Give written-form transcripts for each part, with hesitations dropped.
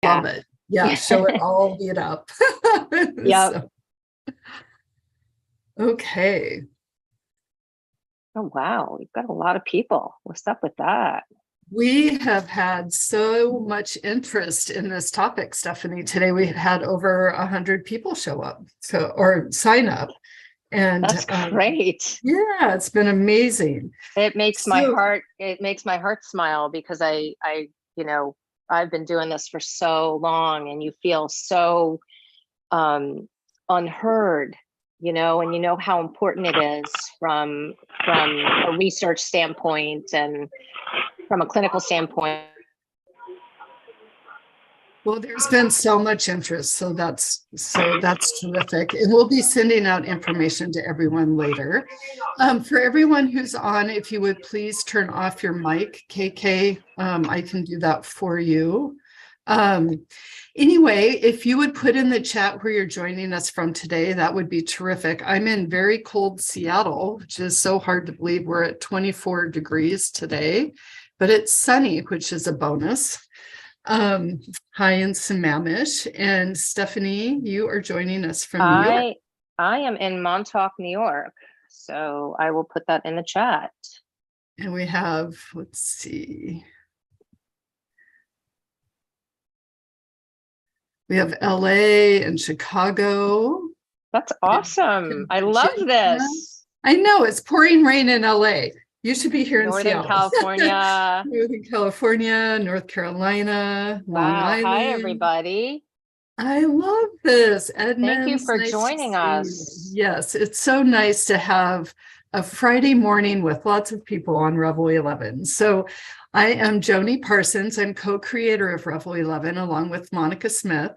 Yeah. love it. Yeah, show it all, beat up. Yep. So, okay. Oh, wow. We've got a lot of people. What's up with that? We have had so much interest in this topic, Stephanie. Today we had over 100 people show up, or sign up. And That's great. yeah, it's been amazing. It makes my heart smile because I've been doing this for so long, and you feel so unheard, and you know how important it is from a research standpoint and from a clinical standpoint. Well, there's been so much interest, so that's terrific. And we'll be sending out information to everyone later. For everyone who's on, if you would please turn off your mic, KK. I can do that for you. Anyway, if you would put in the chat where you're joining us from today, that would be terrific. I'm in very cold Seattle, which is so hard to believe. We're at 24 degrees today, but it's sunny, which is a bonus. Hi in Sammamish, and Stephanie, you are joining us from New York. I am in Montauk, New York, so I will put that in the chat. And we have, let's see, we have LA and Chicago. That's awesome. I love this. I know, it's pouring rain in LA. You should be here in Seattle. California. Northern California, North Carolina, Long Island. Hi, everybody. I love this. Edmonds, thank you for joining us. Yes, it's so nice to have a Friday morning with lots of people on Revel 11. So I am Joni Parsons. I'm co-creator of Revel 11 along with Monica Smith.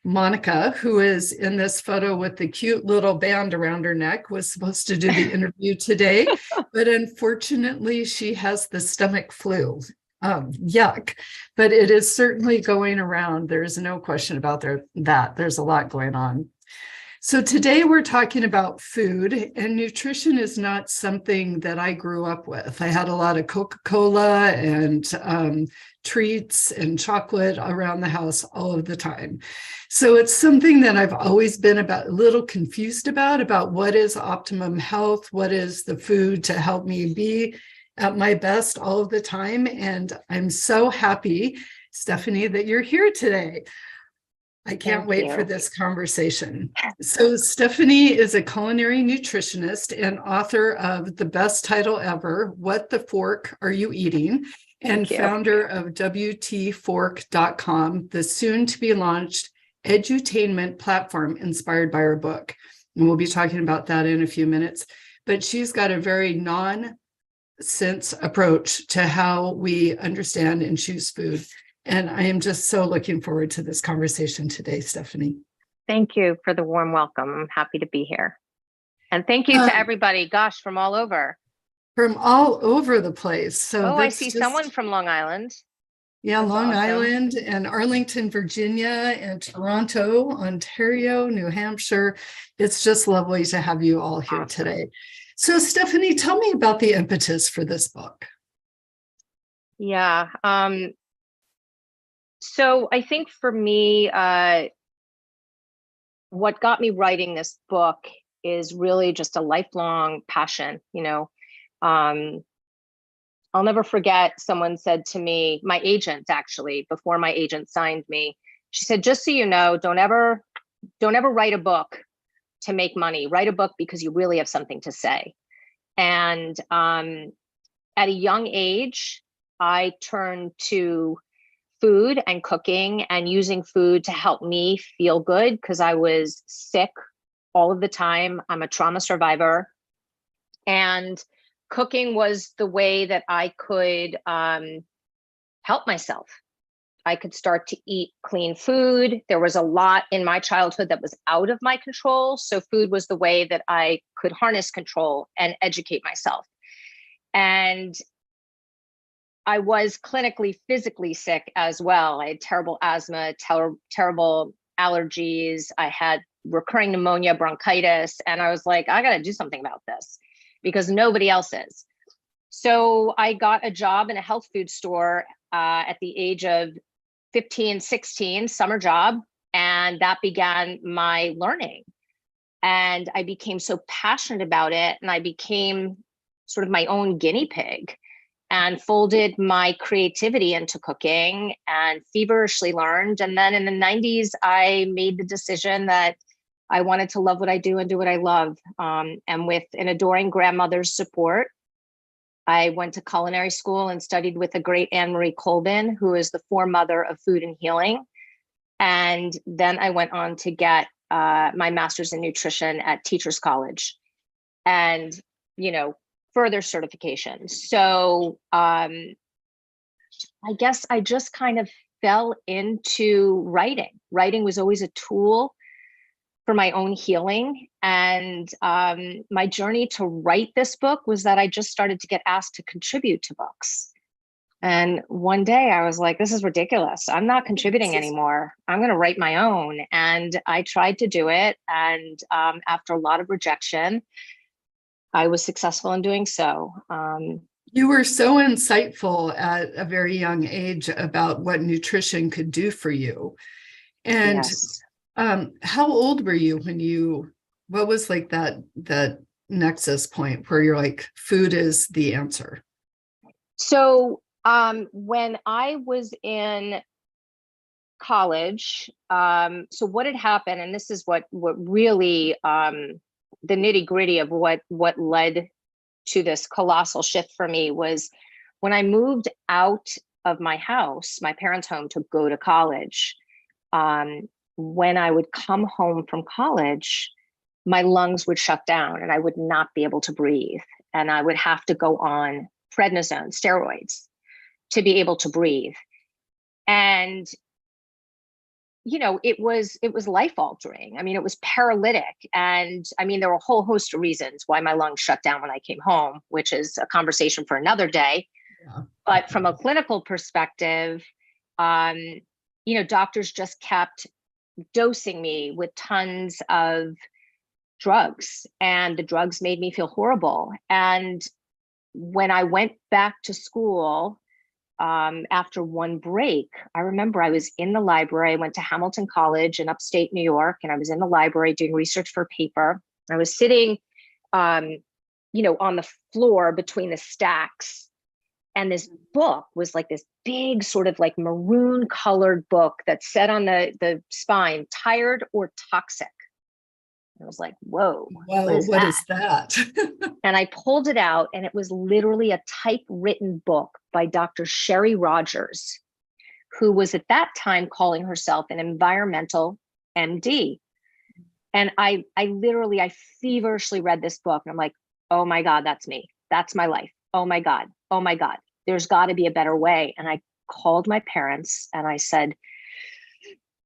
Monica, who is in this photo with the cute little band around her neck, was supposed to do the interview today, but unfortunately she has the stomach flu. Yuck, but it is certainly going around. There's no question about that. There's a lot going on. So today we're talking about food, and nutrition is not something that I grew up with. I had a lot of Coca-Cola and treats and chocolate around the house all of the time. So it's something that I've always been a little confused about what is optimum health, what is the food to help me be at my best all of the time. And I'm so happy, Stephanie, that you're here today. I can't wait for this conversation. So Stephanie is a culinary nutritionist and author of the best title ever, What the Fork Are You Eating? And founder of WTFork.com, the soon to be launched edutainment platform inspired by her book. And we'll be talking about that in a few minutes. But she's got a very non-sense approach to how we understand and choose food. And I am just so looking forward to this conversation today, Stephanie. Thank you for the warm welcome. I'm happy to be here. And thank you to everybody, gosh, from all over. From all over the place. So I see someone from Long Island. Yeah, that's Long Island and Arlington, Virginia, and Toronto, Ontario, New Hampshire. It's just lovely to have you all here today. So Stephanie, tell me about the impetus for this book. Yeah. So I think for me, what got me writing this book is really just a lifelong passion. I'll never forget, someone said to me, my agent actually, before my agent signed me, she said, just so you know, don't ever write a book to make money. Write a book because you really have something to say. And at a young age, I turned to food and cooking and using food to help me feel good because I was sick all of the time. I'm a trauma survivor. And cooking was the way that I could help myself. I could start to eat clean food. There was a lot in my childhood that was out of my control. So food was the way that I could harness control and educate myself. And I was clinically, physically sick as well. I had terrible asthma, terrible allergies. I had recurring pneumonia, bronchitis. And I was like, I got to do something about this because nobody else is. So I got a job in a health food store at the age of 15, 16, summer job. And that began my learning. And I became so passionate about it. And I became sort of my own guinea pig and folded my creativity into cooking and feverishly learned. And then in the 90s, I made the decision that I wanted to love what I do and do what I love. And with an adoring grandmother's support, I went to culinary school and studied with the great Anne Marie Colvin, who is the foremother of food and healing. And then I went on to get my master's in nutrition at Teachers College and, further certifications. So I guess I just kind of fell into writing. Writing was always a tool for my own healing. And my journey to write this book was that I just started to get asked to contribute to books. And one day I was like, this is ridiculous. I'm not contributing anymore. I'm going to write my own. And I tried to do it. And after a lot of rejection, I was successful in doing so. You were so insightful at a very young age about what nutrition could do for you. And yes. How old were you what was like that nexus point where you're like, food is the answer? So when I was in college, so what had happened, and this is what really the nitty gritty of what led to this colossal shift for me was when I moved out of my house, my parents' home, to go to college. When I would come home from college, my lungs would shut down and I would not be able to breathe. And I would have to go on prednisone, steroids, to be able to breathe. And it was life altering. I mean, it was paralytic. And I mean, there were a whole host of reasons why my lungs shut down when I came home, which is a conversation for another day. Yeah. But from a clinical perspective, doctors just kept dosing me with tons of drugs, and the drugs made me feel horrible. And when I went back to school, after one break, I remember I was in the library. I went to Hamilton College in upstate New York, and I was in the library doing research for a paper. I was sitting, on the floor between the stacks, and this book was like this big sort of like maroon colored book that said on the spine, "Tired or Toxic." I was like, whoa, what is that? And I pulled it out, and it was literally a typewritten book by Dr. Sherry Rogers, who was at that time calling herself an environmental MD. And I feverishly read this book, and I'm like, oh my God, that's me. That's my life. Oh my God. Oh my God. There's got to be a better way. And I called my parents and I said,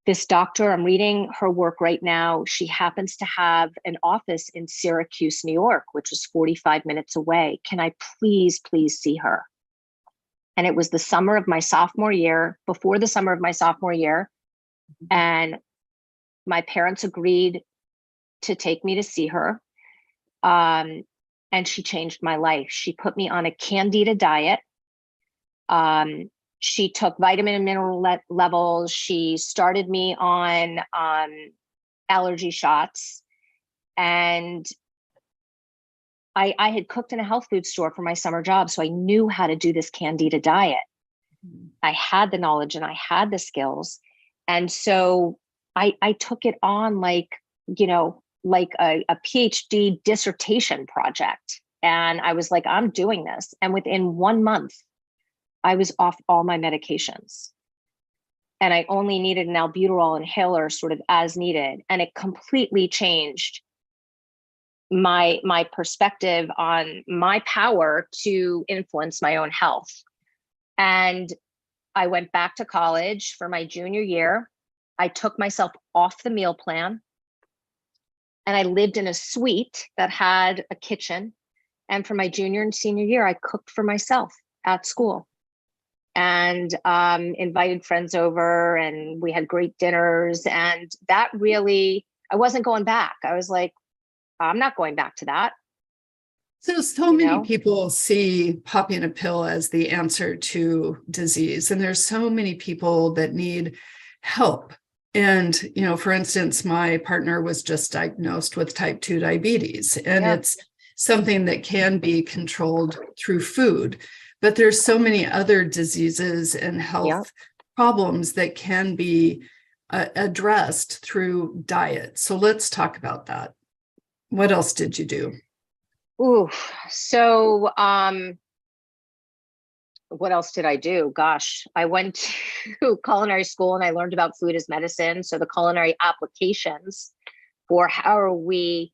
this doctor, I'm reading her work right now. She happens to have an office in Syracuse, New York, which is 45 minutes away. Can I please see her? And it was the summer of my sophomore year, before the summer of my sophomore year. And my parents agreed to take me to see her. And she changed my life. She put me on a Candida diet. She took vitamin and mineral levels. She started me on allergy shots. And I had cooked in a health food store for my summer job, so I knew how to do this Candida diet. I had the knowledge and I had the skills. And so I took it on like a PhD dissertation project. And I was like, I'm doing this. And within 1 month, I was off all my medications. And I only needed an albuterol inhaler sort of as needed. And it completely changed my perspective on my power to influence my own health. And I went back to college for my junior year. I took myself off the meal plan. And I lived in a suite that had a kitchen. And for my junior and senior year, I cooked for myself at school. And invited friends over, and we had great dinners. And that really, I wasn't going back. I was like, I'm not going back to that. So many people see popping a pill as the answer to disease, and there's so many people that need help. And, for instance, my partner was just diagnosed with type 2 diabetes, and it's something that can be controlled through food. But there's so many other diseases and health problems that can be addressed through diet. So let's talk about that. What else did you do? Ooh, so what else did I do? Gosh, I went to culinary school and I learned about food as medicine. So the culinary applications for how are we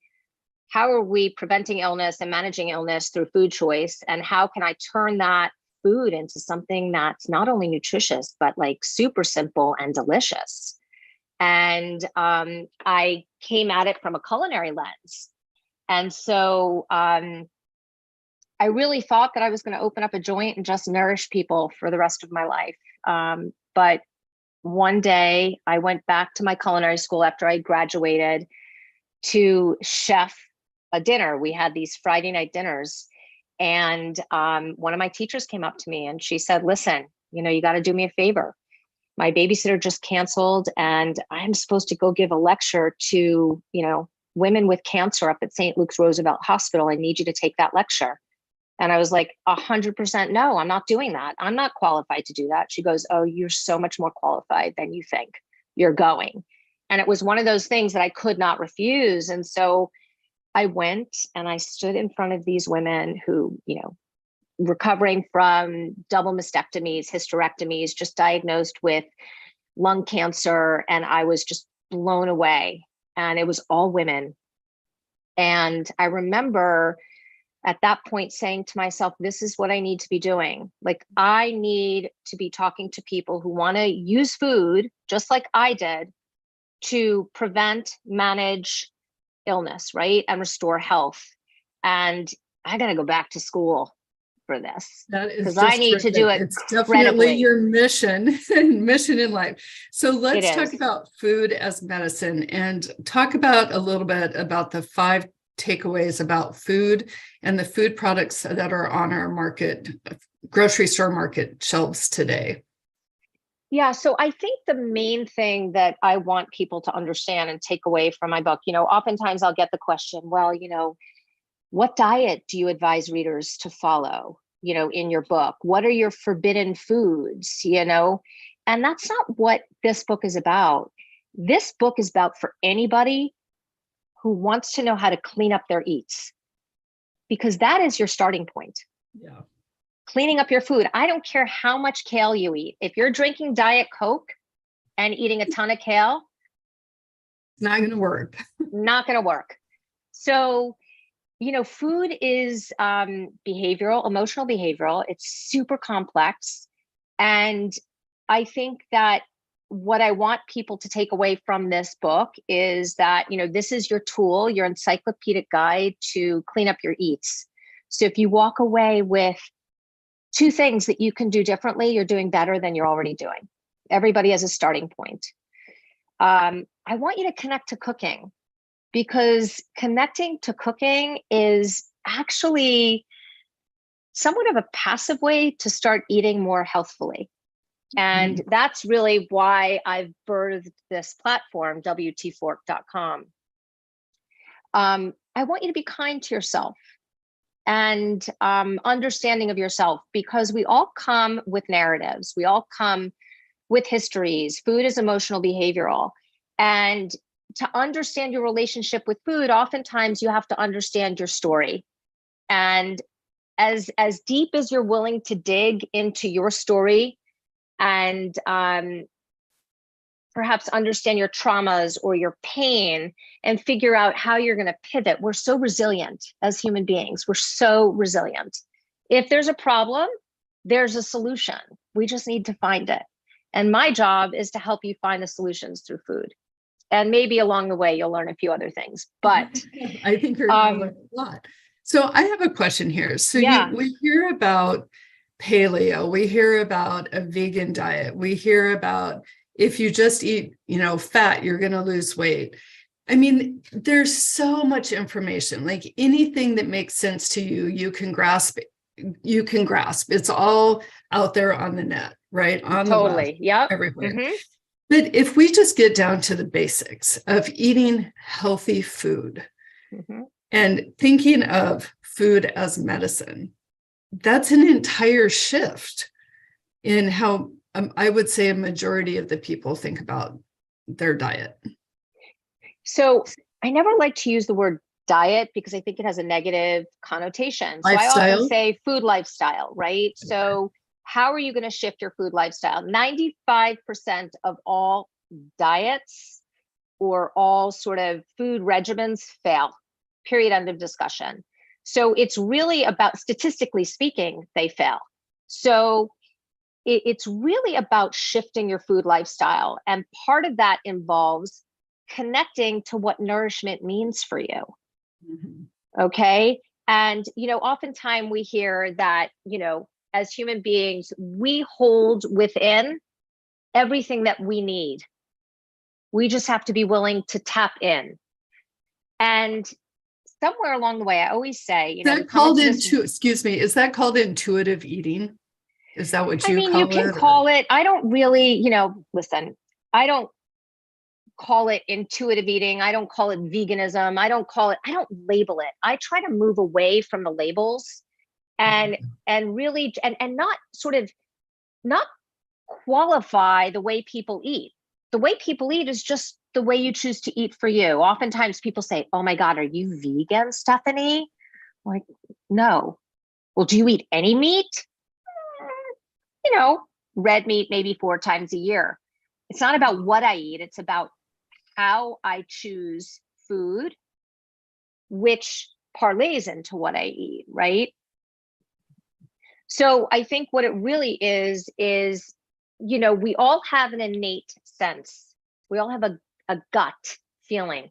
preventing illness and managing illness through food choice, and how can I turn that food into something that's not only nutritious but like super simple and delicious. And I came at it from a culinary lens. And so I really thought that I was going to open up a joint and just nourish people for the rest of my life. But one day I went back to my culinary school after I graduated to chef a dinner. We had these Friday night dinners. And one of my teachers came up to me and she said, listen, you got to do me a favor. My babysitter just canceled and I'm supposed to go give a lecture to, women with cancer up at St. Luke's Roosevelt Hospital. I need you to take that lecture. And I was like, 100% no, I'm not doing that. I'm not qualified to do that. She goes, oh, you're so much more qualified than you think. You're going. And it was one of those things that I could not refuse. And so I went and I stood in front of these women who, recovering from double mastectomies, hysterectomies, just diagnosed with lung cancer. And I was just blown away. And it was all women. And I remember at that point saying to myself, this is what I need to be doing. Like, I need to be talking to people who want to use food, just like I did, to prevent, manage illness, right? And restore health. And I got to go back to school for this. That is because I need to do it. It's definitely your mission in life. So let's talk about food as medicine and talk about a little bit about the 5 takeaways about food and the food products that are on our market, grocery store market shelves today. Yeah, so I think the main thing that I want people to understand and take away from my book, oftentimes I'll get the question, well, what diet do you advise readers to follow, in your book? What are your forbidden foods, And that's not what this book is about. This book is about for anybody who wants to know how to clean up their eats, because that is your starting point. Yeah. Cleaning up your food. I don't care how much kale you eat. If you're drinking Diet Coke and eating a ton of kale, it's not going to work. Not going to work. So, food is behavioral, emotional behavioral. It's super complex. And I think that what I want people to take away from this book is that, this is your tool, your encyclopedic guide to clean up your eats. So if you walk away with 2 things that you can do differently, you're doing better than you're already doing. Everybody has a starting point. I want you to connect to cooking, because connecting to cooking is actually somewhat of a passive way to start eating more healthfully. And that's really why I've birthed this platform, WTfork.com. I want you to be kind to yourself and understanding of yourself, because we all come with narratives. We all come with histories. Food is emotional behavioral. And to understand your relationship with food, oftentimes you have to understand your story. And as deep as you're willing to dig into your story and perhaps understand your traumas or your pain and figure out how you're going to pivot. We're so resilient as human beings. We're so resilient. If there's a problem, there's a solution. We just need to find it. And my job is to help you find the solutions through food. And maybe along the way, you'll learn a few other things. But I think you're going to learn a lot. So I have a question here. So we hear about paleo. We hear about a vegan diet. We hear about if you just eat, fat, you're going to lose weight. I mean, there's so much information, like anything that makes sense to you, you can grasp. It's all out there on the net, right? On the web, Totally. Yep. everywhere. Hmm. But if we just get down to the basics of eating healthy food Hmm. and thinking of food as medicine, that's an entire shift in how I would say a majority of the people think about their diet. So I never like to use the word diet because I think it has a negative connotation. So I often Lifestyle. say food lifestyle, right? So how are you going to shift your food lifestyle? 95% of all diets or all sort of food regimens fail, period, end of discussion. So it's really about, statistically speaking, they fail. So it's really about shifting your food lifestyle. And part of that involves connecting to what nourishment means for you. Mhm. Okay. And, oftentimes we hear that, as human beings, we hold within everything that we need. We just have to be willing to tap in. And somewhere along the way, I always say, Is that called excuse me, is that called intuitive eating? Is that what I you mean, you call can it? call it, I don't really, listen, I don't call it intuitive eating. I don't call it veganism. I don't label it. I try to move away from the labels and really and not sort of not qualify the way people eat. The way people eat is just the way you choose to eat for you. Oftentimes people say, "Oh my God, are you vegan, Stephanie?" I'm like, no. Well, do you eat any meat? You know, red meat maybe 4 times a year. It's not about what I eat. It's about how I choose food, which parlays into what I eat, right? So I think what it really is, we all have an innate sense. We all have a gut feeling.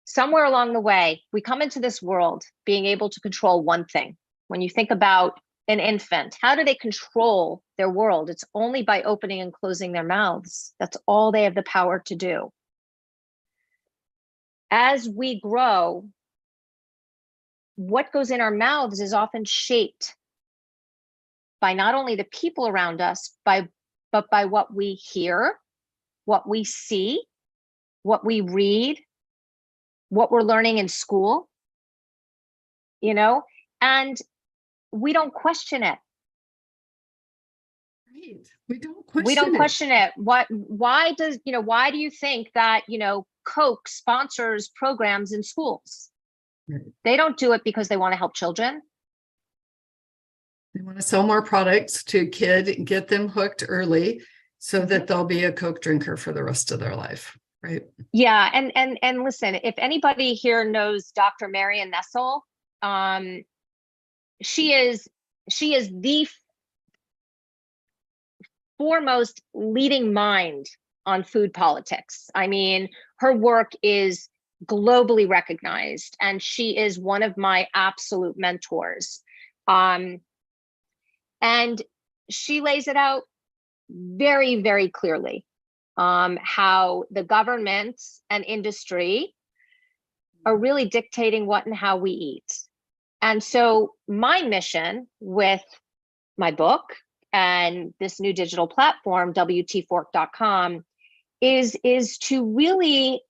Somewhere along the way, we come into this world being able to control one thing. When you think about an infant, how do they control their world? It's only by opening and closing their mouths. That's all they have the power to do. As we grow, what goes in our mouths is often shaped by not only the people around us, but by what we hear, what we see, what we read, what we're learning in school, and we don't question it. Right. We don't We don't question it. question it. Why do you think that, Coke sponsors programs in schools? Right. They don't do it because they want to help children. They want to sell more products to a kid and get them hooked early so that they'll be a Coke drinker for the rest of their life. Right. Yeah. And listen, if anybody here knows Dr. Marion Nestle, she is the foremost leading mind on food politics. I mean, her work is globally recognized, and she is one of my absolute mentors. And she lays it out very, very clearly, how the government and industry are really dictating what and how we eat. And so my mission with my book and this new digital platform, WTFork.com, is to really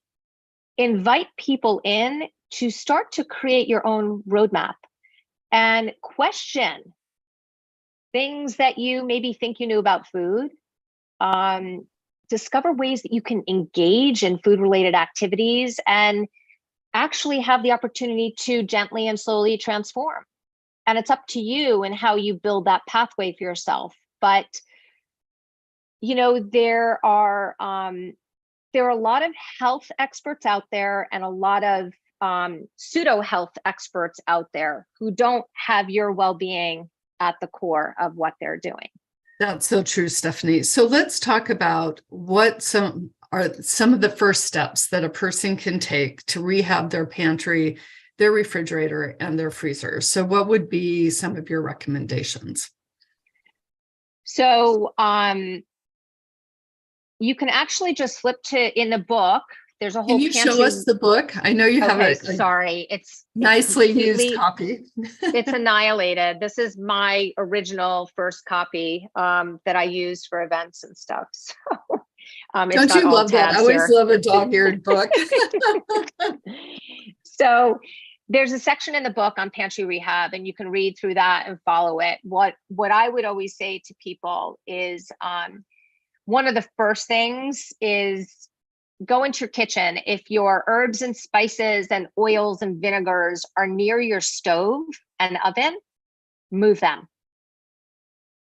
invite people in to start to create your own roadmap and question things that you maybe think you knew about food. Discover ways that you can engage in food related activities and actually have the opportunity to gently and slowly transform. And it's up to you and how you build that pathway for yourself. But there are a lot of health experts out there and a lot of pseudo health experts out there who don't have your well-being at the core of what they're doing. That's so true, Stephanie. So let's talk about what some of the first steps that a person can take to rehab their pantry, their refrigerator, and their freezer. So what would be some of your recommendations? So you can actually just flip to, in the book, there's a Can whole you show pantry. us the book? I know you have Okay, a sorry. It's nicely used completely, copy. it's annihilated. This is my original first copy that I use for events and stuff. So it's Don't got you all love that? I tabs always here. love a dog-eared book. So there's a section in the book on pantry rehab, and you can read through that and follow it. What I would always say to people is one of the first things is go into your kitchen. If your herbs and spices and oils and vinegars are near your stove and oven, move them.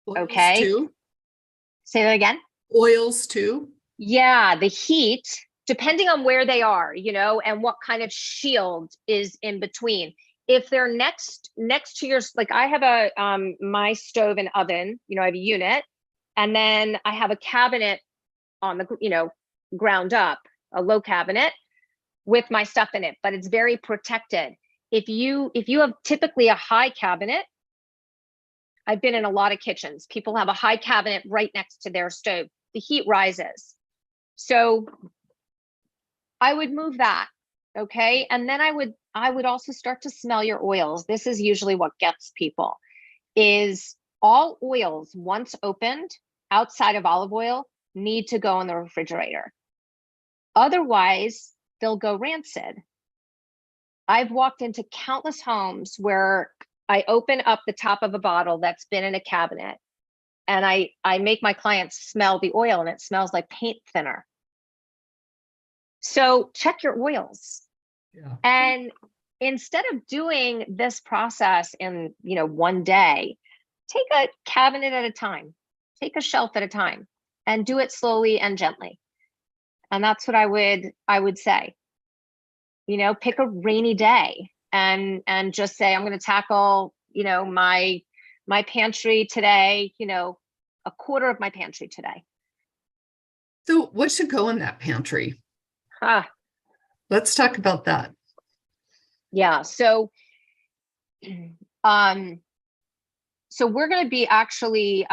Okay. Oils too? Say that again. Oils too? Yeah, the heat, depending on where they are, you know, and what kind of shield is in between. If they're next to your, like I have a my stove and oven, you know, I have a unit, and then I have a cabinet on the, you know, ground up, a low cabinet with my stuff in it, but it's very protected. If you have typically a high cabinet, I've been in a lot of kitchens, people have a high cabinet right next to their stove, the heat rises. So I would move that. Okay. And then I would also start to smell your oils. This is usually what gets people, is all oils once opened outside of olive oil need to go in the refrigerator. Otherwise, they'll go rancid. I've walked into countless homes where I open up the top of a bottle that's been in a cabinet, and I make my clients smell the oil, and it smells like paint thinner. So check your oils. Yeah. And instead of doing this process in, you know, one day, take a cabinet at a time, take a shelf at a time, and do it slowly and gently. And that's what I would say. You know, pick a rainy day and just say, I'm going to tackle, you know, my pantry today, you know, a quarter of my pantry today. So what should go in that pantry? Let's talk about that. Yeah. So so we're going to be actually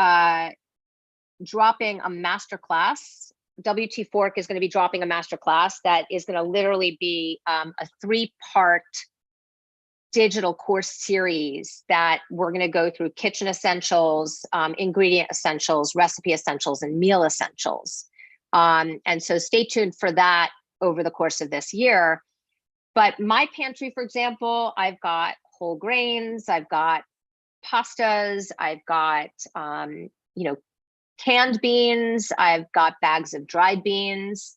dropping a masterclass. WT Fork is going to be dropping a masterclass that is going to literally be a 3-part digital course series that we're going to go through kitchen essentials, ingredient essentials, recipe essentials, and meal essentials. And so stay tuned for that over the course of this year. But my pantry, for example, I've got whole grains, I've got pastas, I've got, you know, canned beans, I've got bags of dried beans,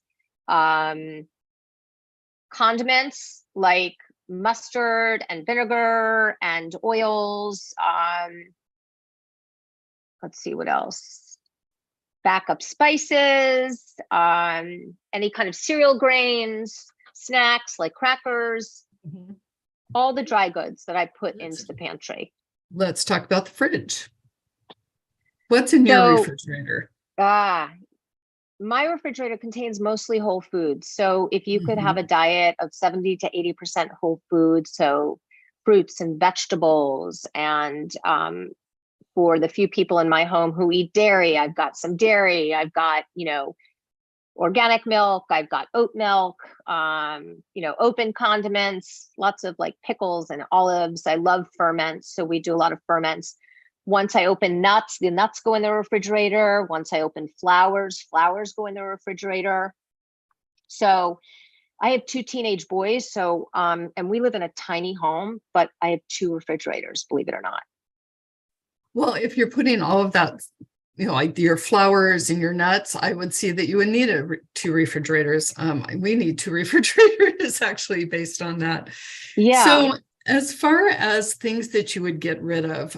condiments like mustard and vinegar and oils. Let's see what else. Backup spices, any kind of cereal grains, snacks like crackers, all the dry goods that I put into the pantry. Let's talk about the fridge. What's in your refrigerator? My refrigerator contains mostly whole foods. So if you could have a diet of 70 to 80% whole foods, so fruits and vegetables, and for the few people in my home who eat dairy, I've got some dairy, I've got, you know, organic milk, I've got oat milk, you know, open condiments, lots of like pickles and olives. I love ferments, so we do a lot of ferments. Once I open nuts, the nuts go in the refrigerator. Once I open flowers go in the refrigerator. So I have 2 teenage boys. So, and we live in a tiny home, but I have 2 refrigerators, believe it or not. Well, if you're putting all of that, you know, like your flowers and your nuts, I would see that you would need 2 refrigerators. We need 2 refrigerators actually based on that. Yeah. So as far as things that you would get rid of,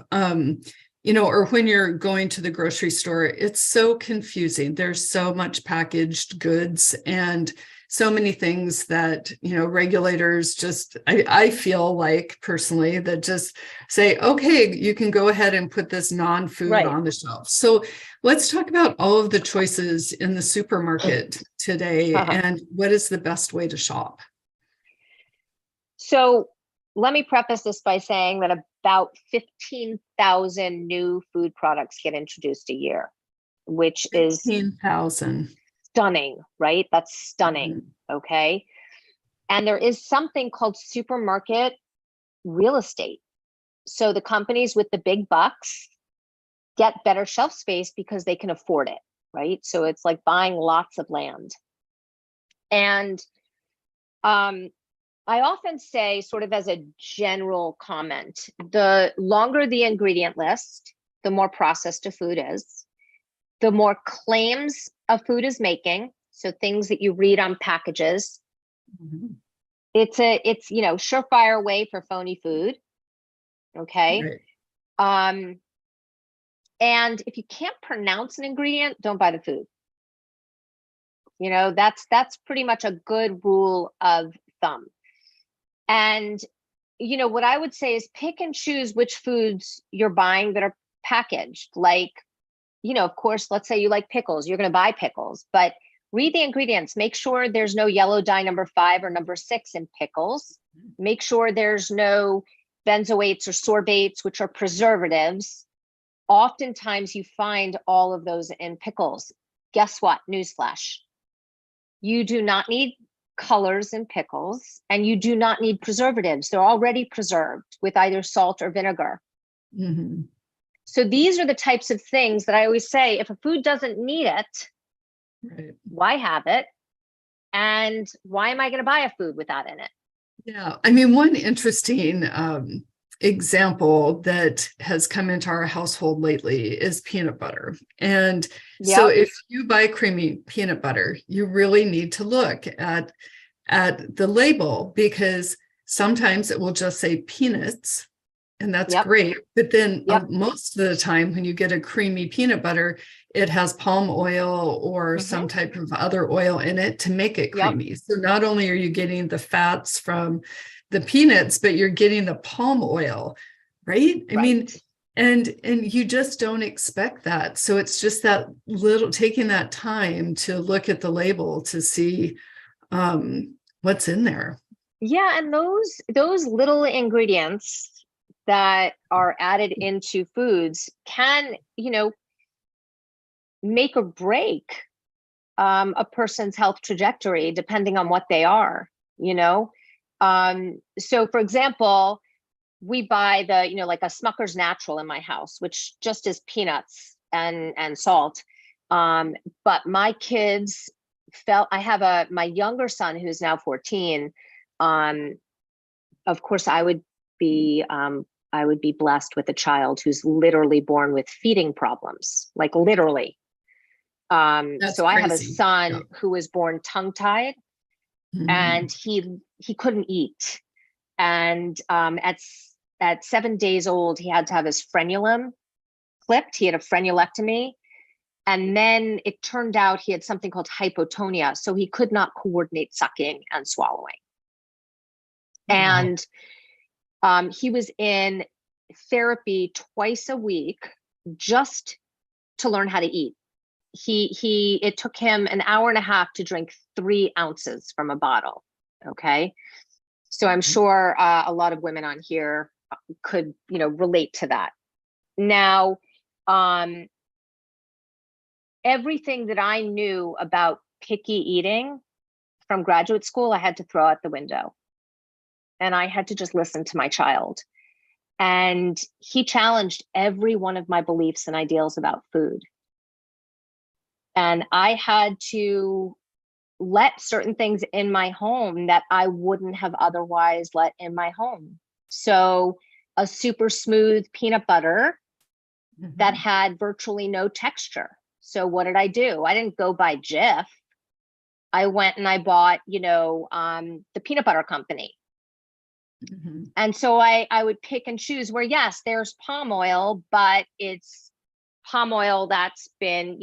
you know, or when you're going to the grocery store, it's so confusing. There's so much packaged goods and so many things that, you know, regulators just, I feel like personally that just say, okay, you can go ahead and put this non-food on the shelf. So let's talk about all of the choices in the supermarket today and what is the best way to shop. So let me preface this by saying that about 15,000 new food products get introduced a year, which is 15,000. Stunning, right? That's stunning. Okay. And there is something called supermarket real estate. So the companies with the big bucks get better shelf space because they can afford it, right? So it's like buying lots of land. And I often say, sort of as a general comment, the longer the ingredient list, the more processed a food is, the more claims a food is making. So things that you read on packages. Mhm. It's surefire way for phony food. Okay. Right. And if you can't pronounce an ingredient, don't buy the food. That's pretty much a good rule of thumb. And what I would say is pick and choose which foods you're buying that are packaged. Like, of course, let's say you like pickles, you're going to buy pickles, but read the ingredients. Make sure there's no yellow dye number 5 or number 6 in pickles. Make sure there's no benzoates or sorbates, which are preservatives. Oftentimes you find all of those in pickles. Guess what? Newsflash. You do not need colors in pickles, and you do not need preservatives. They're already preserved with either salt or vinegar. Mm-hmm. So these are the types of things that I always say, if a food doesn't need it, Right. why have it? And why am I going to buy a food with that in it? Yeah. I mean, one interesting example that has come into our household lately is peanut butter. And so Yep. if you buy creamy peanut butter, you really need to look at the label, because sometimes it will just say peanuts, and that's Yep. great. But then Yep. most of the time when you get a creamy peanut butter, it has palm oil or some type of other oil in it to make it Yep. creamy. So not only are you getting the fats from the peanuts, but you're getting the palm oil, right? I mean, and you just don't expect that. So it's just that little, taking that time to look at the label to see what's in there. Yeah, and those little ingredients that are added into foods can, make or break a person's health trajectory depending on what they are, So for example, we buy like a Smucker's Natural in my house, which just is peanuts and salt. But my kids I have my younger son who's now 14. Of course, I would be blessed with a child who's literally born with feeding problems, like literally. That's So I have a crazy. son who was born tongue-tied, and he couldn't eat. And at 7 days old, he had to have his frenulum clipped. He had a frenulectomy. And then it turned out he had something called hypotonia. So he could not coordinate sucking and swallowing. Wow. And he was in therapy twice a week just to learn how to eat. It took him an hour and a half to drink 3 ounces from a bottle. Okay. So I'm sure a lot of women on here could, relate to that. Now, everything that I knew about picky eating from graduate school, I had to throw out the window. And I had to just listen to my child. And he challenged every one of my beliefs and ideals about food. And I had to let certain things in my home that I wouldn't have otherwise let in my home. So a super smooth peanut butter that had virtually no texture. So what did I do? I didn't go buy Jif. I went and I bought, the peanut butter company. And so I would pick and choose where, yes, there's palm oil, but it's palm oil that's been,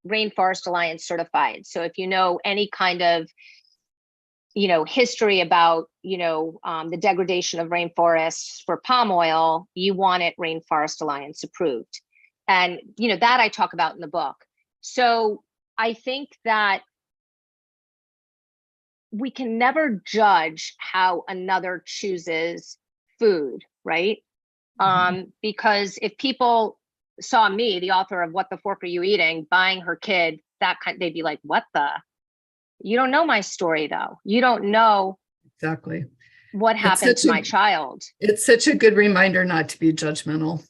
Rainforest Alliance certified. So if you know any kind of, history about, the degradation of rainforests for palm oil, you want it Rainforest Alliance approved. And, that I talk about in the book. So I think that we can never judge how another chooses food, right? Because if people saw me, the author of What the Fork Are You Eating, buying her kid they'd be like, what the, You don't know my story though. You don't know Exactly. what It's happened such to my a child. it's such a good reminder not to be judgmental.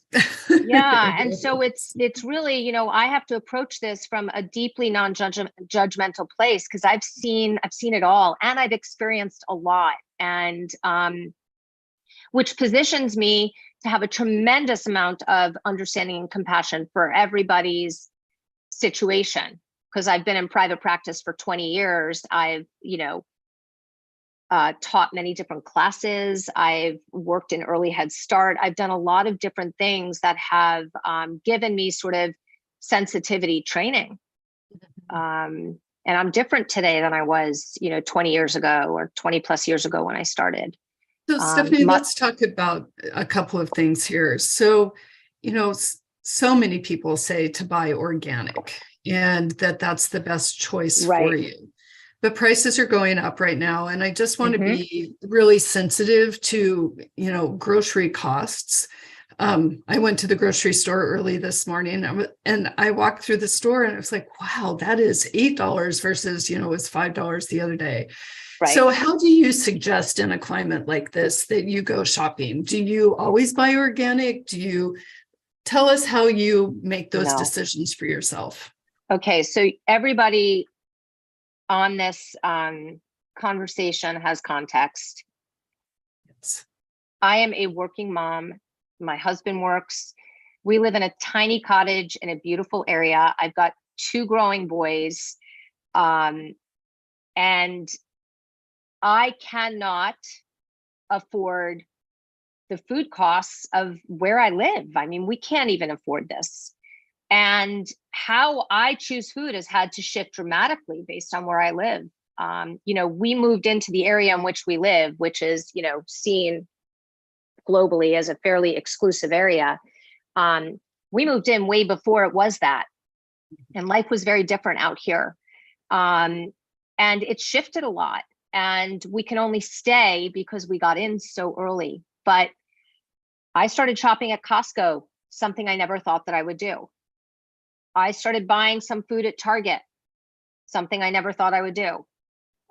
Yeah. And so it's really, I have to approach this from a deeply non-judgmental place, because I've seen it all, and I've experienced a lot. And which positions me to have a tremendous amount of understanding and compassion for everybody's situation. Because I've been in private practice for 20 years. I've, taught many different classes. I've worked in early Head Start. I've done a lot of different things that have given me sort of sensitivity training. And I'm different today than I was, 20 years ago or 20 plus years ago when I started. So Stephanie, let's talk about a couple of things here. So, so many people say to buy organic and that's the best choice for you. But prices are going up right now. And I just want to be really sensitive to, grocery costs. I went to the grocery store early this morning and I walked through the store and I was like, wow, that is $8 versus, it was $5 the other day. Right. So how do you suggest in a climate like this that you go shopping? Do you always buy organic? Do you tell us how you make those decisions for yourself? Okay. So everybody on this conversation has context. Yes. I am a working mom. My husband works. We live in a tiny cottage in a beautiful area. I've got 2 growing boys. And I cannot afford the food costs of where I live. I mean, we can't even afford this. And how I choose food has had to shift dramatically based on where I live. We moved into the area in which we live, which is, seen globally as a fairly exclusive area. We moved in way before it was that. And life was very different out here. And it shifted a lot. And we can only stay because we got in so early. But I started shopping at Costco, something I never thought that I would do. I started buying some food at Target, something I never thought I would do.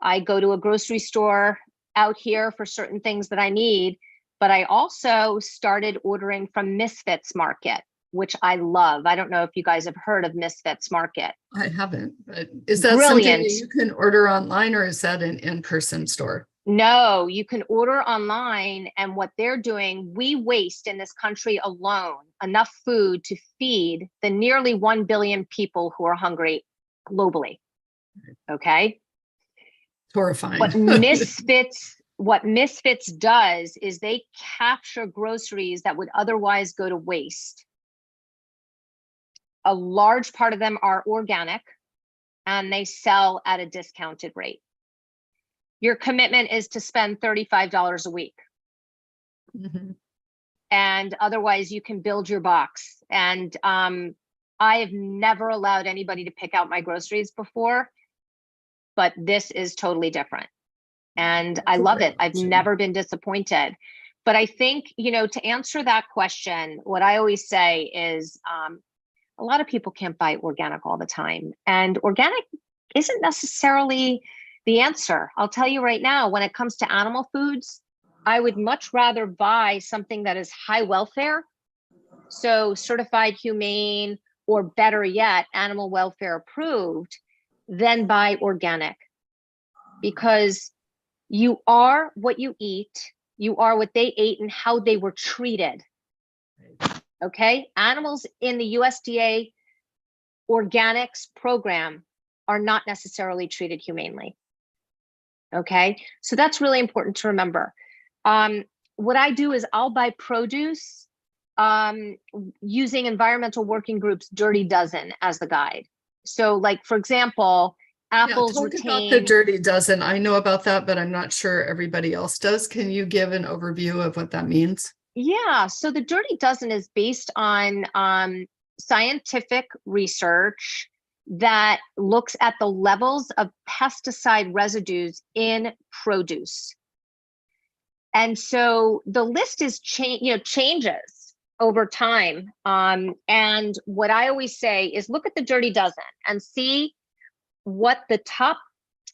I go to a grocery store out here for certain things that I need, but I also started ordering from Misfits Market, which I love. I don't know if you guys have heard of Misfits Market. I haven't, but is that Brilliant. Something that you can order online, or is that an in-person store? No, you can order online, and what they're doing, we waste in this country alone enough food to feed the nearly 1 billion people who are hungry globally. Okay. Horrifying. What Misfits does is they capture groceries that would otherwise go to waste. A large part of them are organic, and they sell at a discounted rate. Your commitment is to spend $35 a week. And otherwise you can build your box. And I have never allowed anybody to pick out my groceries before, but this is totally different. And I love it. I've never been disappointed. But I think, to answer that question, what I always say is a lot of people can't buy organic all the time. And organic isn't necessarily the answer. I'll tell you right now, when it comes to animal foods, I would much rather buy something that is high welfare, so certified humane, or better yet, animal welfare approved, than buy organic. Because you are what you eat, you are what they ate and how they were treated. Okay? Animals in the USDA organics program are not necessarily treated humanely. Okay, so that's really important to remember. What I do is I'll buy produce using Environmental Working Group's Dirty Dozen as the guide. So, like, for example, apples talk about the Dirty Dozen. I know about that, but I'm not sure everybody else does. Can you give an overview of what that means? Yeah, so the Dirty Dozen is based on scientific research that looks at the levels of pesticide residues in produce. And so the list is changes over time. And what I always say is look at the Dirty Dozen and see what the top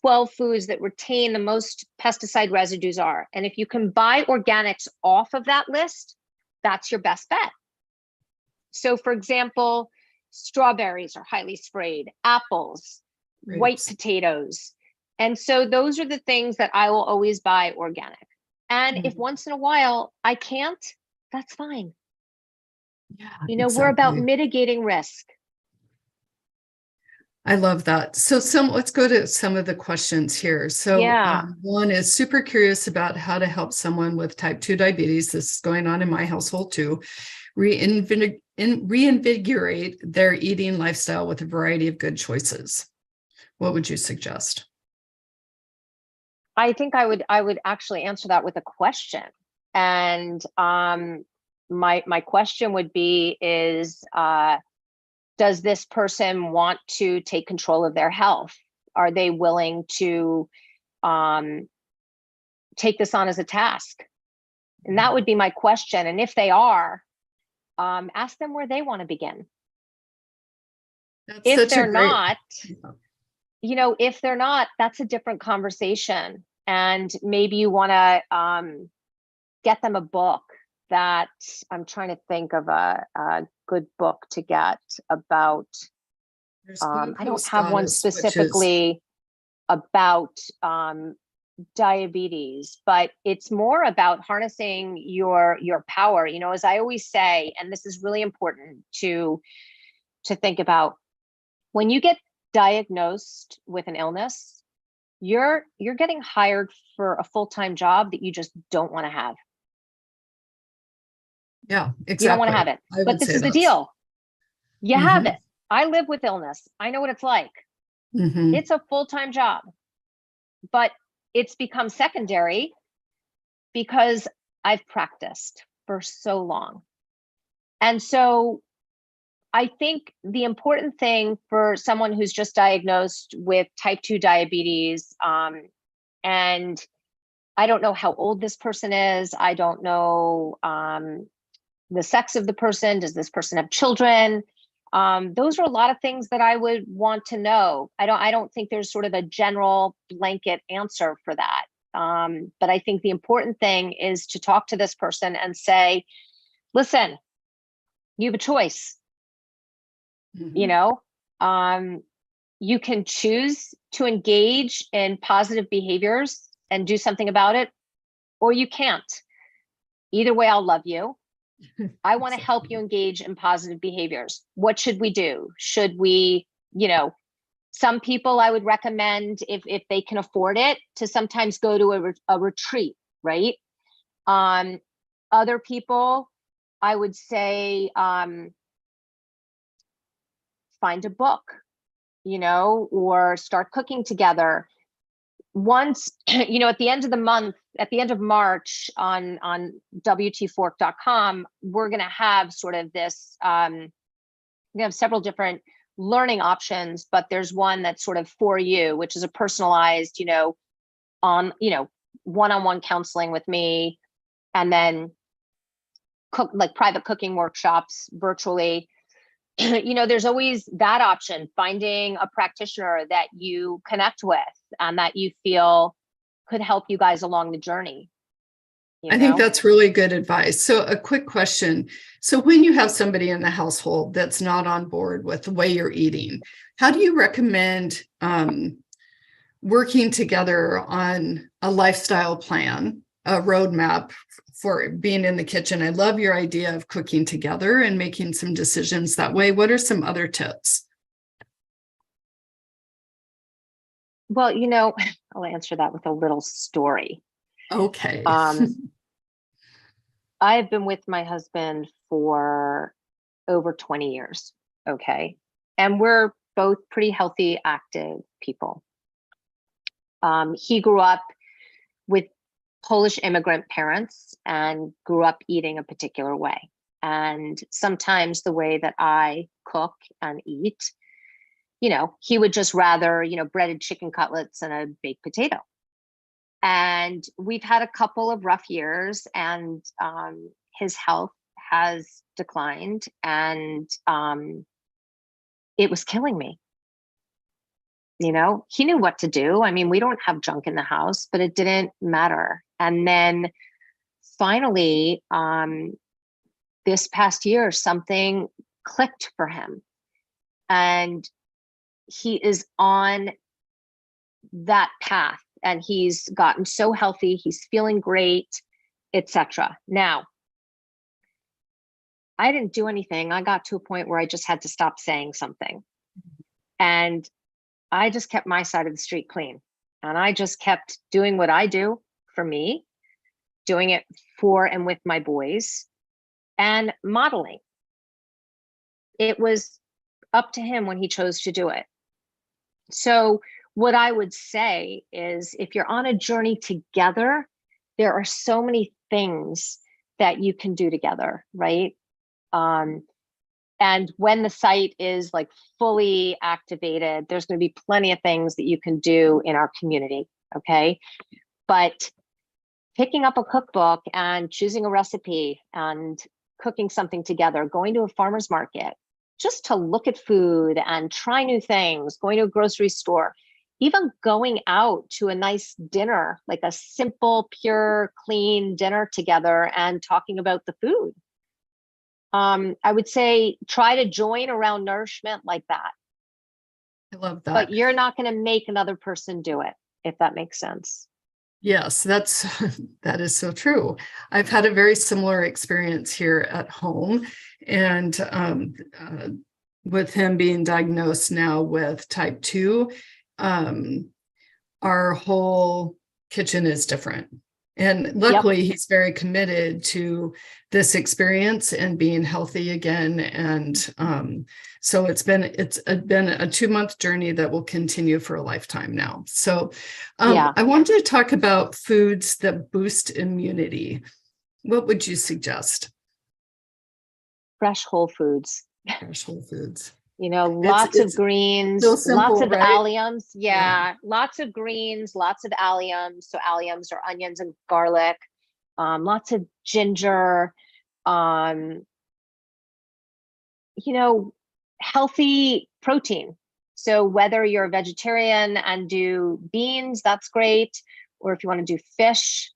12 foods that retain the most pesticide residues are. And if you can buy organics off of that list, that's your best bet. So for example, strawberries are highly sprayed, apples, white Grapes. potatoes. And so those are the things that I will always buy organic. And if Mhm. once in a while I can't, that's fine. Yeah, We're about exactly. mitigating risk. I love that. So let's go to some of the questions here. So Yeah. one is super curious about how to help someone with type 2 diabetes. This is going on in my household too. Reinvigorate their eating lifestyle with a variety of good choices. What would you suggest? I think I would actually answer that with a question. And my question would be is does this person want to take control of their health? Are they willing to take this on as a task? And that would be my question. And if they are, ask them where they want to begin. That's If such a they're great, not, if they're not, that's a different conversation. And maybe you want to get them a book that I'm trying to think of a good book to get about. there's I don't Glucose have one Goddess, which is, specifically about diabetes, but it's more about harnessing your power. As I always say, and this is really important to think about, when you get diagnosed with an illness, you're getting hired for a full-time job that you just don't want to have. yeah, You don't want to exactly. have it. I But would this say is the that's, deal. You have mhm, it. I live with illness. I know what it's like. mhm. It's a full-time job, but it's become secondary because I've practiced for so long. And so I think the important thing for someone who's just diagnosed with type 2 diabetes, and I don't know how old this person is, I don't know the sex of the person, does this person have children? Those are a lot of things that I would want to know. I don't think there's sort of a general blanket answer for that. But I think the important thing is to talk to this person and say, listen, you have a choice. You Mhm. know, you can choose to engage in positive behaviors and do something about it, or you can't. Either way, I'll love you. I want to help you engage in positive behaviors. What should we do? Should we, some people I would recommend, if they can afford it, to sometimes go to a retreat, right? Other people, I would say, find a book, or start cooking together. Once, at the end of the month, at the end of March on WTFork.com, we're going to have sort of this, we have several different learning options, but there's one that's sort of for you, which is a personalized, on, one-on-one counseling with me, and then like private cooking workshops virtually. There's always that option, finding a practitioner that you connect with and that you feel could help you guys along the journey, I think that's really good advice. So a quick question. So when you have somebody in the household that's not on board with the way you're eating, how do you recommend working together on a lifestyle plan, a roadmap for being in the kitchen? I love your idea of cooking together and making some decisions that way. What are some other tips? Well, I'll answer that with a little story. Okay. Um, I've been with my husband for over 20 years. Okay. And we're both pretty healthy, active people. He grew up with Polish immigrant parents and grew up eating a particular way. And sometimes the way that I cook and eat, he would just rather, breaded chicken cutlets and a baked potato. And we've had a couple of rough years, and his health has declined, and it was killing me. He knew what to do. I mean, we don't have junk in the house, but it didn't matter. And then finally, this past year, something clicked for him. And he is on that path, and he's gotten so healthy. He's feeling great, etc. Now, I didn't do anything. I got to a point where I just had to stop saying something. And I just kept my side of the street clean. And I just kept doing what I do for me, doing it for and with my boys, and modeling. It was up to him when he chose to do it. So what I would say is, if you're on a journey together, there are so many things that you can do together, right? And when the site is like fully activated, there's going to be plenty of things that you can do in our community. Okay. But picking up a cookbook and choosing a recipe and cooking something together, going to a farmer's market, just to look at food and try new things, going to a grocery store, even going out to a nice dinner, like a simple, pure, clean dinner together and talking about the food. I would say try to join around nourishment like that. I love that. But you're not going to make another person do it, if that makes sense. Yes, that is so true. I've had a very similar experience here at home, and with him being diagnosed now with type 2, our whole kitchen is different. And luckily, he's very committed to this experience and being healthy again. And so it's been a 2-month journey that will continue for a lifetime now. So I wanted to talk about foods that boost immunity. What would you suggest? Fresh whole foods. Fresh whole foods. Lots of greens, so simple, lots of right? alliums. Yeah, lots of greens, lots of alliums. So alliums are onions and garlic, lots of ginger, healthy protein. So whether you're a vegetarian and do beans, that's great. Or if you want to do fish,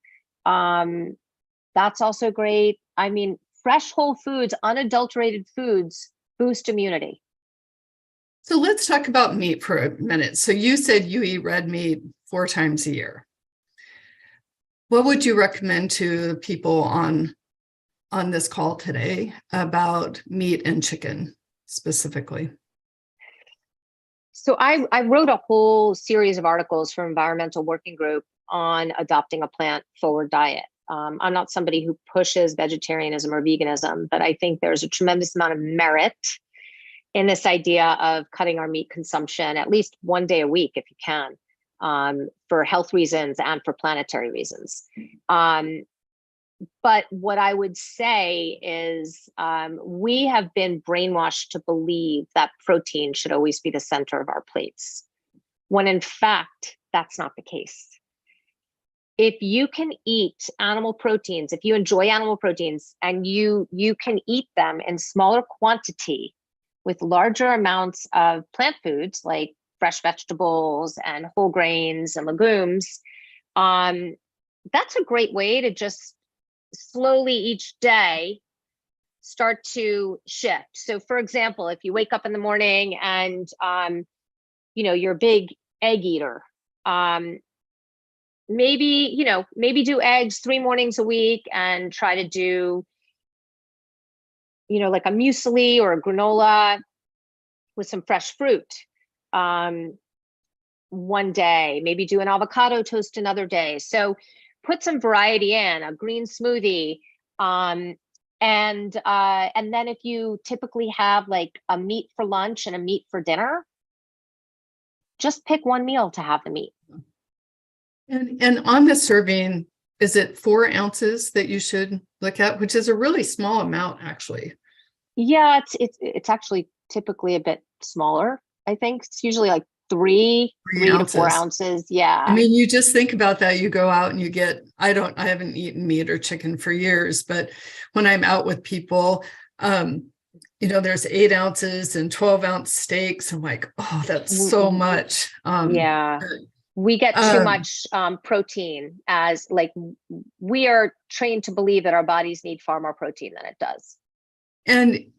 that's also great. I mean, fresh whole foods, unadulterated foods boost immunity. So let's talk about meat for a minute. So you said you eat red meat 4 times a year. What would you recommend to the people on this call today about meat and chicken specifically? So I wrote a whole series of articles for Environmental Working Group on adopting a plant-forward diet. I'm not somebody who pushes vegetarianism or veganism, but I think there's a tremendous amount of merit in this idea of cutting our meat consumption at least 1 day a week, if you can, for health reasons and for planetary reasons. But what I would say is we have been brainwashed to believe that protein should always be the center of our plates, when in fact, that's not the case. If you can eat animal proteins, if you enjoy animal proteins and you can eat them in smaller quantity with larger amounts of plant foods like fresh vegetables and whole grains and legumes, that's a great way to just slowly each day start to shift. So for example, if you wake up in the morning and you're a big egg eater, maybe do eggs 3 mornings a week and try to do like a muesli or a granola with some fresh fruit one day, maybe do an avocado toast another day. So put some variety in, a green smoothie. And then if you typically have like a meat for lunch and a meat for dinner, just pick one meal to have the meat. And on the serving, is it 4 ounces that you should look at, which is a really small amount, actually? Yeah, it's actually typically a bit smaller. I think it's usually like 3 to 4 ounces. Yeah. I mean, you just think about that. You go out and you get, I haven't eaten meat or chicken for years, but when I'm out with people, there's 8 ounces and 12-ounce steaks. I'm like, oh, that's so much. Yeah. We get too much protein, as like we are trained to believe that our bodies need far more protein than it does. And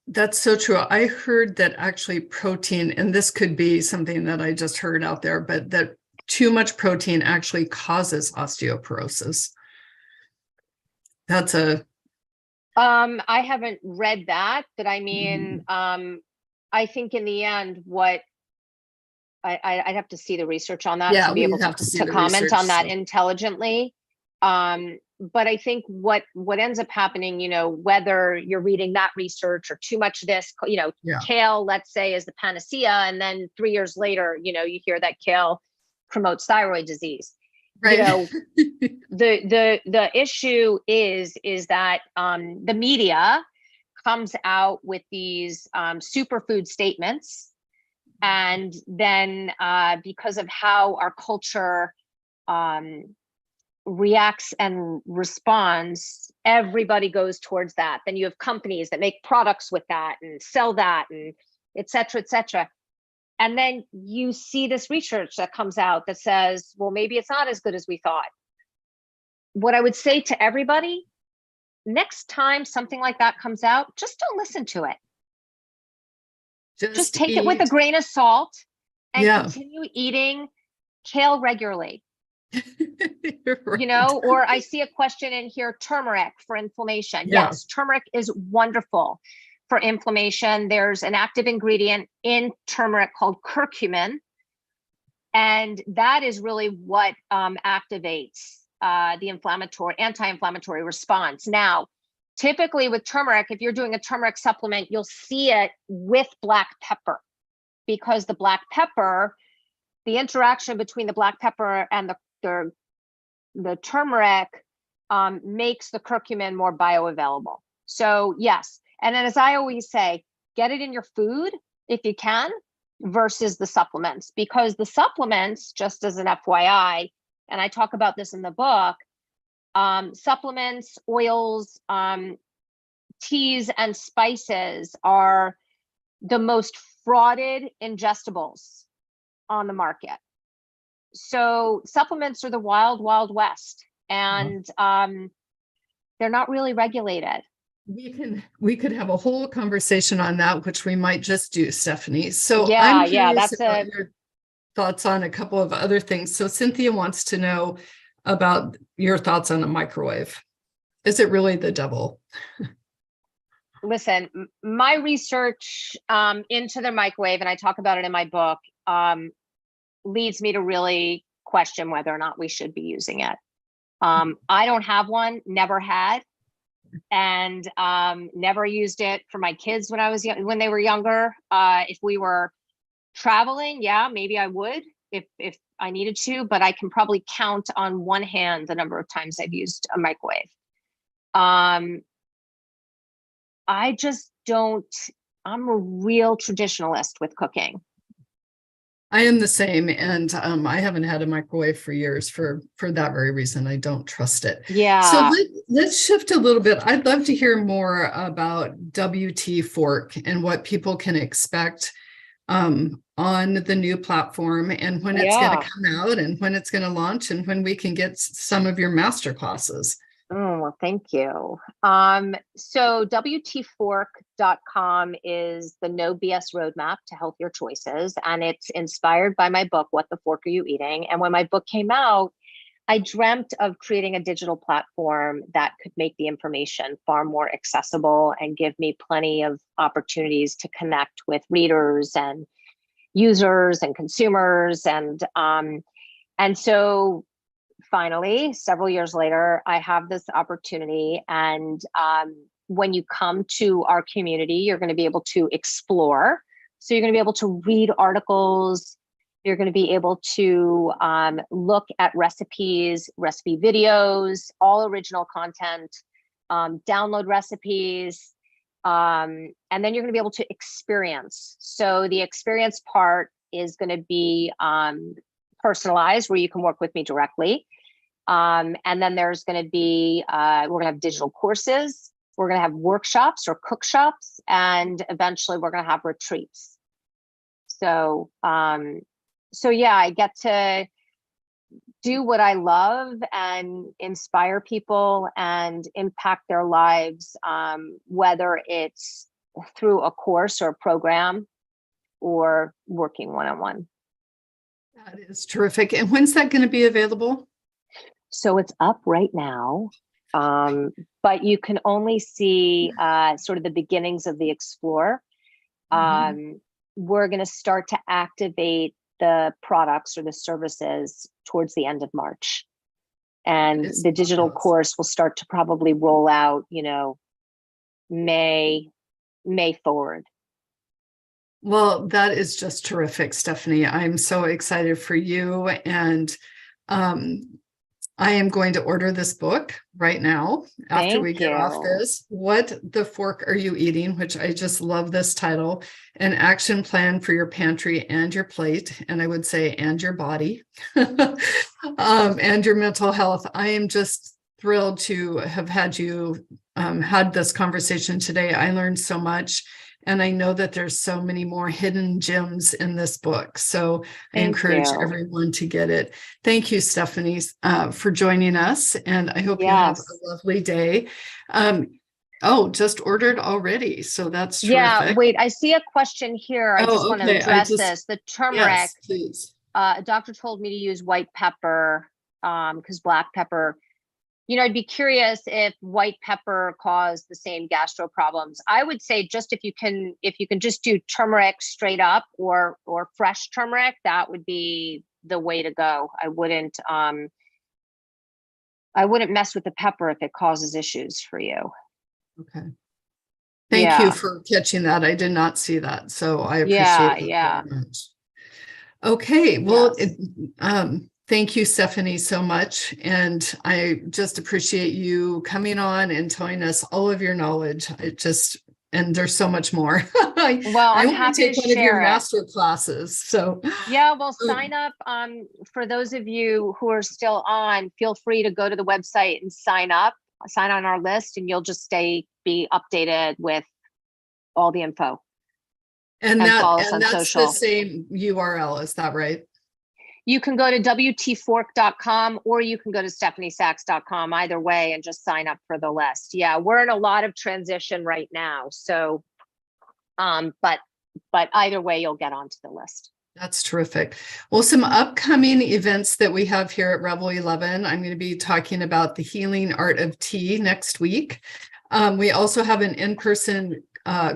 that's so true. I heard that actually protein, and this could be something that I just heard out there, but that too much protein actually causes osteoporosis. That's I haven't read that, but I mean, I think in the end, what I'd have to see the research on that to be able to comment on that intelligently. But I think what ends up happening, whether you're reading that research or too much of this, kale, let's say, is the panacea, and then 3 years later, you hear that kale promotes thyroid disease. right. The issue is that the media comes out with these superfood statements, and then because of how our culture reacts and responds, everybody goes towards that. Then you have companies that make products with that and sell that, and et cetera, et cetera. And then you see this research that comes out that says, well, maybe it's not as good as we thought. What I would say to everybody, next time something like that comes out, just don't listen to it. Just take it with a grain of salt and continue eating kale regularly. Right. Or I see a question in here, turmeric for inflammation. Yes, turmeric is wonderful for inflammation. There's an active ingredient in turmeric called curcumin, and that is really what activates the anti-inflammatory response. Now, typically with turmeric, if you're doing a turmeric supplement, you'll see it with black pepper, because the black pepper, the interaction between the black pepper and the turmeric makes the curcumin more bioavailable. So yes. And then, as I always say, get it in your food if you can versus the supplements, because the supplements, just as an FYI, and I talk about this in the book, supplements, oils, teas, and spices are the most frauded ingestibles on the market. So supplements are the wild, wild west, and they're not really regulated. We could have a whole conversation on that, which we might just do, Stephanie. So yeah, I'm curious that's about your thoughts on a couple of other things. So Cynthia wants to know about your thoughts on a microwave. Is it really the devil? Listen, my research into the microwave, and I talk about it in my book, leads me to really question whether or not we should be using it. I don't have one, never had, and never used it for my kids when they were younger. If we were traveling, yeah, maybe I would if I needed to, but I can probably count on one hand the number of times I've used a microwave. I just don't, I'm a real traditionalist with cooking. I am the same, and I haven't had a microwave for years for that very reason. I don't trust it. Yeah. So let's shift a little bit. I'd love to hear more about WT Fork and what people can expect on the new platform, and when it's going to come out, and when it's going to launch, and when we can get some of your master classes. Oh, well, thank you. So WTfork.com is the no BS roadmap to healthier choices. And it's inspired by my book, What the Fork Are You Eating? And when my book came out, I dreamt of creating a digital platform that could make the information far more accessible and give me plenty of opportunities to connect with readers and users and consumers. And so finally, several years later, I have this opportunity. And when you come to our community, you're going to be able to explore. So you're going to be able to read articles. You're going to be able to look at recipes, recipe videos, all original content, download recipes, and then you're going to be able to experience. So the experience part is going to be personalized, where you can work with me directly. And then there's going to be, we're going to have digital courses We're going to have workshops or cook shops, and eventually we're going to have retreats. So, so yeah, I get to do what I love and inspire people and impact their lives, whether it's through a course or a program or working one-on-one. That is terrific. And when's that going to be available? So it's up right now, but you can only see sort of the beginnings of the Explore. We're going to start to activate the products or the services towards the end of March. And the digital course will start to probably roll out, you know, May forward. Well, that is just terrific, Stephanie. I'm so excited for you. And I am going to order this book right now after we get off this. What the Fork Are You Eating? Which I just love this title. An action plan for your pantry and your plate. And I would say, and your body and your mental health. I am just thrilled to have had you had this conversation today. I learned so much. And I know that there's so many more hidden gems in this book. So I encourage everyone to get it. Thank you, Stephanie, for joining us. And I hope you have a lovely day. Oh, just ordered already. So that's terrific. Yeah, wait, I see a question here. I just want to address this. The turmeric. Yes, please. A doctor told me to use white pepper because black pepper. You know, I'd be curious if white pepper caused the same gastro problems. I would say just if you can just do turmeric straight up or fresh turmeric, that would be the way to go. I wouldn't mess with the pepper if it causes issues for you. Okay. Thank you for catching that. I did not see that. So I appreciate it very much. Okay. Well, thank you, Stephanie, so much. And I just appreciate you coming on and telling us all of your knowledge. And there's so much more. Well, I'm happy to take one of your share master classes. So yeah, well, sign up. For those of you who are still on, feel free to go to the website and sign on our list, and you'll just be updated with all the info. And that's social. the same URL, is that right? You can go to WTFork.com or you can go to StephanieSachs.com, either way, and just sign up for the list. Yeah, we're in a lot of transition right now. So, but either way, you'll get onto the list. That's terrific. Well, some upcoming events that we have here at Revel 11, I'm going to be talking about the healing art of tea next week. We also have an in-person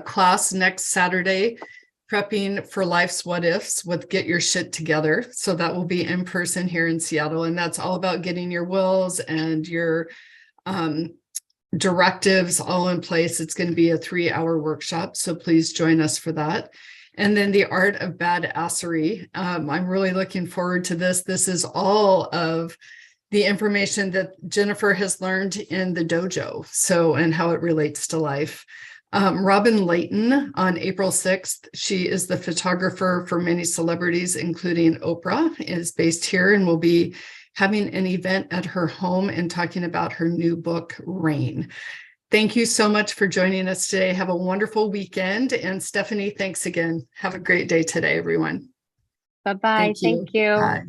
class next Saturday, prepping for life's what ifs with Get Your Shit Together. So that will be in person here in Seattle. And that's all about getting your wills and your directives all in place. It's going to be a 3-hour workshop. So please join us for that. And then the art of badassery. I'm really looking forward to this. This is all of the information that Jennifer has learned in the dojo. So, and how it relates to life. Robin Layton on April 6th. She is the photographer for many celebrities, including Oprah, is based here and will be having an event at her home and talking about her new book, Rain. Thank you so much for joining us today. Have a wonderful weekend. And Stephanie, thanks again. Have a great day today, everyone. Bye-bye. Thank you. Bye.